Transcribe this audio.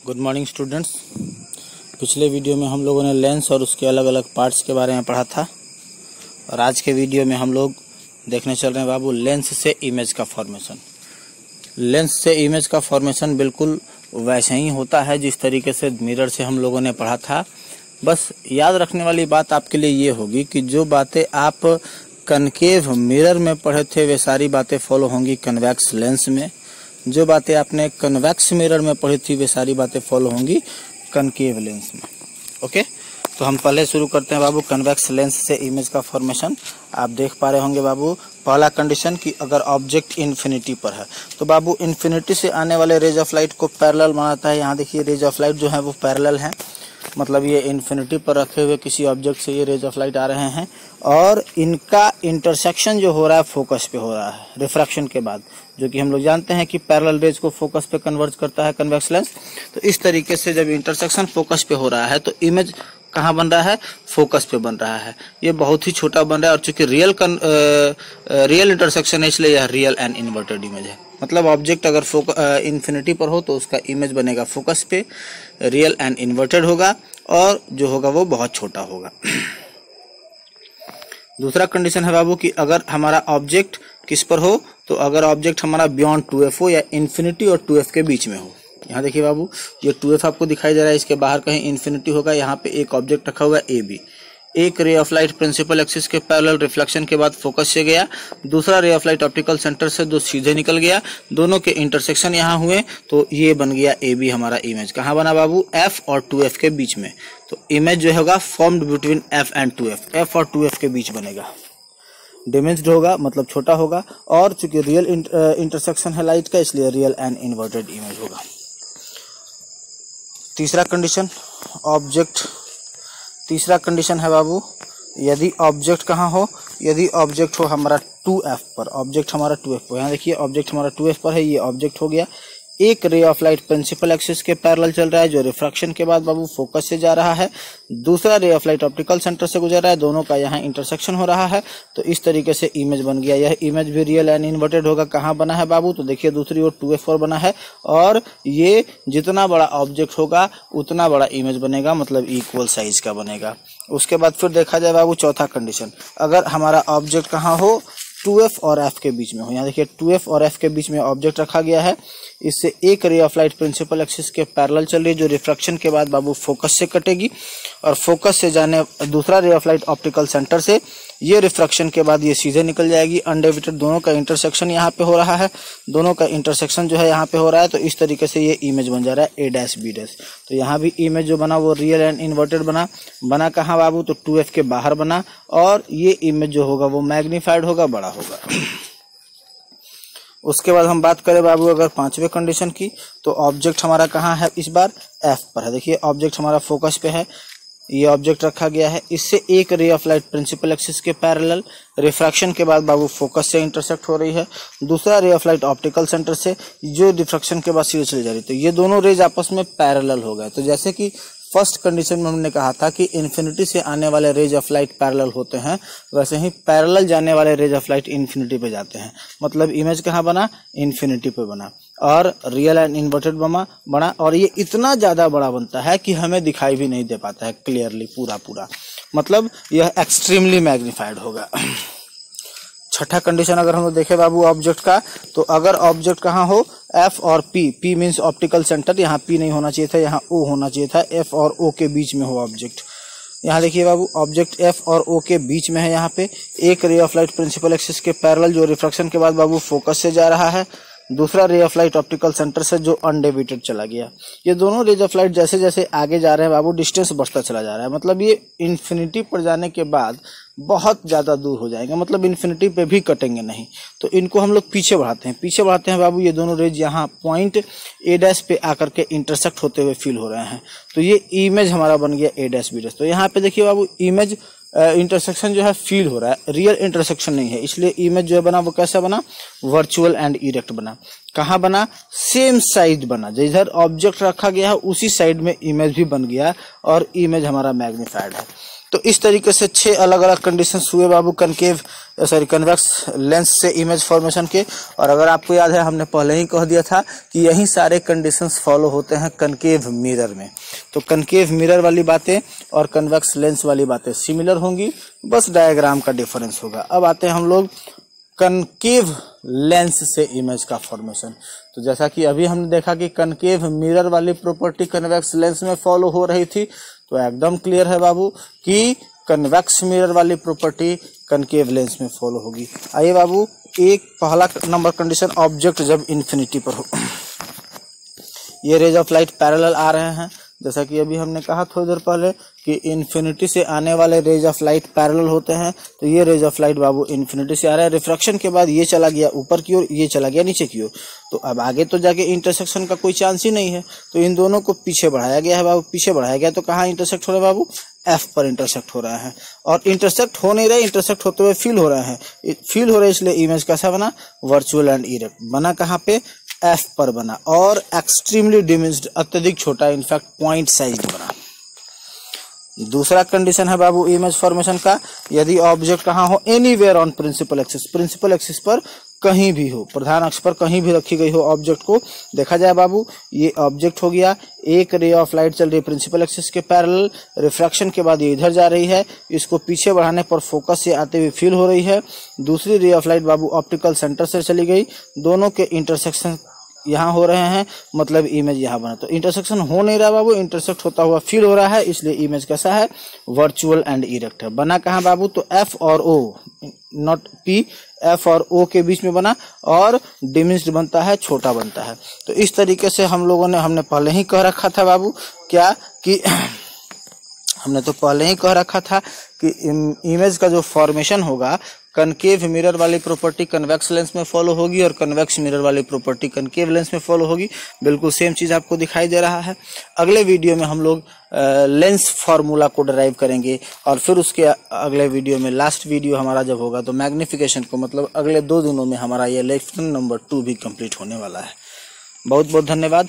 Good morning students. पिछले video में हम लोगों ने लेंस और उसके अलग अलग पार्ट्स के बारे में पढ़ा था और आज के वीडियो में हम लोग देखने चल रहे हैं बाबू लेंस से इमेज का फॉर्मेशन। लेंस से इमेज का फॉर्मेशन बिल्कुल वैसे ही होता है जिस तरीके से मिरर से हम लोगों ने पढ़ा था। बस याद रखने वाली बात आपके लिए ये होगी कि जो बातें आप कनकेव मिरर में पढ़े थे वे सारी बातें फॉलो होंगी कन्वेक्स लेंस में। जो बातें आपने कन्वेक्स मिरर में पढ़ी थी वे सारी बातें फॉलो होंगी कनकेव लेंस में। ओके, तो हम पहले शुरू करते हैं बाबू कन्वेक्स लेंस से इमेज का फॉर्मेशन। आप देख पा रहे होंगे बाबू, पहला कंडीशन कि अगर ऑब्जेक्ट इन्फिनिटी पर है तो बाबू इन्फिनिटी से आने वाले रेज ऑफ लाइट को पैरेलल बनाता है। यहाँ देखिए रेज ऑफ लाइट जो है वो पैरेलल है, मतलब ये इन्फिनिटी पर रखे हुए किसी ऑब्जेक्ट से ये रेज ऑफ लाइट आ रहे हैं और इनका इंटरसेक्शन जो हो रहा है फोकस पे हो रहा है रिफ्रैक्शन के बाद, जो कि हम लोग जानते हैं कि पैरेलल रेज को फोकस पे कन्वर्ट करता है कन्वेक्स लेंस। तो इस तरीके से जब इंटरसेक्शन फोकस पे हो रहा है तो इमेज कहाँ बन रहा है? फोकस पे बन रहा है। ये बहुत ही छोटा बन रहा है और चूंकि रियल इंटरसेक्शन है इसलिए यह रियल एंड इन्वर्टेड इमेज है। मतलब ऑब्जेक्ट अगर इन्फिनिटी पर हो तो उसका इमेज बनेगा फोकस पे, रियल एंड इन्वर्टेड होगा और जो होगा वो बहुत छोटा होगा। दूसरा कंडीशन है बाबू कि अगर हमारा ऑब्जेक्ट किस पर हो, तो अगर ऑब्जेक्ट हमारा बियॉन्ड 2f हो या इन्फिनिटी और 2f के बीच में हो। यहाँ देखिए बाबू, ये 2f आपको दिखाई दे रहा है, इसके बाहर कहीं इन्फिनिटी होगा। यहाँ पे एक ऑब्जेक्ट रखा हुआ है ए बी, एक ray of light principal axis के पैरेलल रिफ्लेक्शन के बाद फोकस से गया, दूसरा रे ऑफ लाइट ऑप्टिकल सेंटर से जो सीधे निकल गया, दोनों के इंटरसेक्शन यहाँ हुए तो ये बन गया ए बी हमारा इमेज। कहाँ बना बाबू? f और 2f के बीच में। तो इमेज जो होगा formed between f and 2f, f और 2f के बीच बनेगा। डिमेंस्ड होगा मतलब छोटा होगा और चूंकि रियल इंटरसेक्शन है लाइट का इसलिए रियल एंड इन्वर्टेड इमेज होगा। तीसरा कंडीशन है बाबू, यदि ऑब्जेक्ट कहाँ हो? यदि ऑब्जेक्ट हो हमारा 2f पर, ऑब्जेक्ट हमारा 2f पर, यहाँ देखिए ऑब्जेक्ट हमारा 2f पर है, ये ऑब्जेक्ट हो गया। एक ray of light principal axis के पैरेलल चल रहा है जो रिफ्रैक्शन के बाद बाबू फोकस से जा रहा है, दूसरा रे ऑफ लाइट ऑप्टिकल सेंटर से गुजर रहा है, दोनों का यहाँ इंटरसेक्शन हो रहा है। तो इस तरीके से इमेज बन गया। यह इमेज भी रियल एंड इन्वर्टेड होगा। कहाँ बना है बाबू? तो देखिए दूसरी ओर 2f पर बना है और ये जितना बड़ा ऑब्जेक्ट होगा उतना बड़ा इमेज बनेगा, मतलब इक्वल साइज का बनेगा। उसके बाद फिर देखा जाए बाबू चौथा कंडीशन, अगर हमारा ऑब्जेक्ट कहाँ हो? 2f और f के बीच में हो। यहाँ देखिए 2f और f के बीच में ऑब्जेक्ट रखा गया है, इससे एक ray of light principal axis के पैरेलल चल रही है जो रिफ्रैक्शन के बाद बाबू फोकस से कटेगी और फोकस से जाने दूसरा रे ऑफ लाइट ऑप्टिकल सेंटर से, ये रिफ्रैक्शन के बाद ये सीधे निकल जाएगी अनडिवाइडेड। दोनों का इंटरसेक्शन यहाँ पे हो रहा है, दोनों का इंटरसेक्शन जो है यहाँ पे हो रहा है, तो इस तरीके से ये इमेज बन जा रहा है a', b'। तो यहाँ भी इमेज जो बना वो रियल एंड इन्वर्टेड बना कहाँ बाबू? तो 2f के बाहर बना और ये इमेज जो होगा वो मैग्नीफाइड होगा, बड़ा होगा। उसके बाद हम बात करें बाबू अगर पांचवें कंडीशन की, तो ऑब्जेक्ट हमारा कहाँ है? इस बार f पर है। देखिए ऑब्जेक्ट हमारा फोकस पे है, ये ऑब्जेक्ट रखा गया है, इससे एक ray of light principal axis के पैरेलल रिफ्रैक्शन के बाद बाबू फोकस से इंटरसेक्ट हो रही है, दूसरा रे ऑफ लाइट ऑप्टिकल सेंटर से जो रिफ्रैक्शन के बाद सीधे चली जा रही है। तो ये दोनों रेज आपस में पैरेलल हो गए। तो जैसे कि फर्स्ट कंडीशन में हमने कहा था कि इन्फिनिटी से आने वाले रेज ऑफ लाइट पैरेलल होते हैं, वैसे ही पैरेलल जाने वाले रेज ऑफ लाइट इन्फिनिटी पे जाते हैं। मतलब इमेज कहाँ बना? इन्फिनिटी पे बना और रियल एंड इन्वर्टेड बना और ये इतना ज्यादा बड़ा बनता है कि हमें दिखाई भी नहीं दे पाता है क्लियरली पूरा, मतलब यह एक्सट्रीमली मैग्नीफाइड होगा। छठा कंडीशन अगर हम लोग देखें बाबू ऑब्जेक्ट का, तो अगर ऑब्जेक्ट कहाँ हो? f और p मीन्स ऑप्टिकल सेंटर, यहाँ p नहीं होना चाहिए था, यहाँ o होना चाहिए था, f और o के बीच में हो ऑब्जेक्ट। यहाँ देखिए बाबू ऑब्जेक्ट f और o के बीच में है, यहाँ पे एक ray of light principal axis के पैरेलल जो रिफ्रैक्शन के बाद बाबू फोकस से जा रहा है, दूसरा रे ऑफ लाइट ऑप्टिकल सेंटर से जो अनडिवाइडेड चला गया। ये दोनों रेज ऑफ लाइट जैसे जैसे आगे जा रहे हैं बाबू डिस्टेंस बढ़ता चला जा रहा है, मतलब ये इन्फिनिटी पर जाने के बाद बहुत ज्यादा दूर हो जाएंगे, मतलब इन्फिनिटी पे भी कटेंगे नहीं। तो इनको हम लोग पीछे बढ़ाते हैं बाबू। ये दोनों रेज यहाँ पॉइंट a' पे आकर के इंटरसेक्ट होते हुए फील हो रहे हैं, तो ये इमेज हमारा बन गया a', b'। तो यहाँ पे देखिए बाबू इमेज इंटरसेक्शन जो है फील हो रहा है, रियल इंटरसेक्शन नहीं है, इसलिए इमेज जो बना वो कैसा बना? वर्चुअल एंड इरेक्ट बना। कहाँ बना? सेम साइड बना, जिधर ऑब्जेक्ट रखा गया है उसी साइड में इमेज भी बन गया और इमेज हमारा मैग्नीफाइड है। तो इस तरीके से 6 अलग अलग कंडीशंस हुए बाबू कन्वेक्स लेंस से इमेज फॉर्मेशन के। और अगर आपको याद है हमने पहले ही कह दिया था कि यही सारे कंडीशंस फॉलो होते हैं कनकेव मिरर में। तो कनकेव मिरर वाली बातें और कन्वेक्स लेंस वाली बातें सिमिलर होंगी, बस डायग्राम का डिफरेंस होगा। अब आते हैं हम लोग कनकेव लेंस से इमेज का फॉर्मेशन। तो जैसा कि अभी हमने देखा कि कनकेव मिरर वाली प्रॉपर्टी कन्वेक्स लेंस में फॉलो हो रही थी, तो एकदम क्लियर है बाबू कि कन्वेक्स मिरर वाली प्रॉपर्टी कनकेव लेंस में फॉलो होगी। आइए बाबू, एक पहला नंबर कंडीशन, ऑब्जेक्ट जब इन्फिनिटी पर हो, ये रेज ऑफ लाइट पैरेलल आ रहे हैं। जैसा कि अभी हमने कहा थोड़ी देर पहले कि इन्फिनिटी से आने वाले रेज ऑफ लाइट पैरेलल होते हैं। तो ये रेज ऑफ लाइट बाबू इन्फिनिटी से आ रहा है, रिफ्रैक्शन के बाद ये चला गया ऊपर की ओर, ये चला गया नीचे की ओर। तो अब आगे तो जाके इंटरसेक्शन का कोई चांस ही नहीं है, तो इन दोनों को पीछे बढ़ाया गया है बाबू। पीछे बढ़ाया गया तो कहाँ इंटरसेक्ट हो रहा है बाबू? एफ पर इंटरसेक्ट हो रहा है। और इंटरसेक्ट हो नहीं रहे, इंटरसेक्ट होते हुए फील हो रहे हैं। फील हो रहे इसलिए इमेज कैसा बना? वर्चुअल एंड इरेक्ट बना। कहाँ पे? एफ पर बना। और एक्सट्रीमली डिमिनिश्ड, अत्यधिक छोटा, इनफैक्ट पॉइंट साइज बना। दूसरा कंडीशन है बाबू इमेज फॉर्मेशन का, यदि ऑब्जेक्ट कहाँ हो? Anywhere on principal axis, principal axis पर कहीं भी हो, प्रधान अक्ष पर कहीं भी रखी गई हो ऑब्जेक्ट को। देखा जाए बाबू, ये ऑब्जेक्ट हो गया, एक रे ऑफ लाइट चल रही है प्रिंसिपल एक्सिस के पैरेलल, रिफ्रैक्शन के बाद ये इधर जा रही है, इसको पीछे बढ़ाने पर फोकस से आते हुए फील हो रही है। दूसरी रे of light Babu optical centre से चली गई, दोनों के इंटरसेक्शन यहाँ हो रहे हैं, मतलब इमेज यहाँ बना। तो इंटरसेक्शन हो नहीं रहा बाबू, इंटरसेक्ट होता हुआ फील हो रहा है, इसलिए इमेज कैसा है? वर्चुअल एंड इरेक्ट है। बना कहाँ बाबू? तो एफ और ओ, नॉट पी, एफ और ओ के बीच में बना, और डिमिनिश्ड बनता है, छोटा बनता है। तो इस तरीके से हमने पहले ही कह रखा था बाबू, क्या कि हमने तो पहले ही कह रखा था कि इमेज का जो फॉर्मेशन होगा कनकेव मिरर वाली प्रॉपर्टी कन्वेक्स लेंस में फॉलो होगी, और कन्वेक्स मिरर वाली प्रॉपर्टी कनकेव लेंस में फॉलो होगी। बिल्कुल सेम चीज आपको दिखाई दे रहा है। अगले वीडियो में हम लोग लेंस फार्मूला को डराइव करेंगे, और फिर उसके अगले वीडियो में, लास्ट वीडियो हमारा जब होगा तो मैग्निफिकेशन को, मतलब अगले 2 दिनों में हमारा ये लेक्चर नंबर 2 भी कंप्लीट होने वाला है। बहुत बहुत धन्यवाद।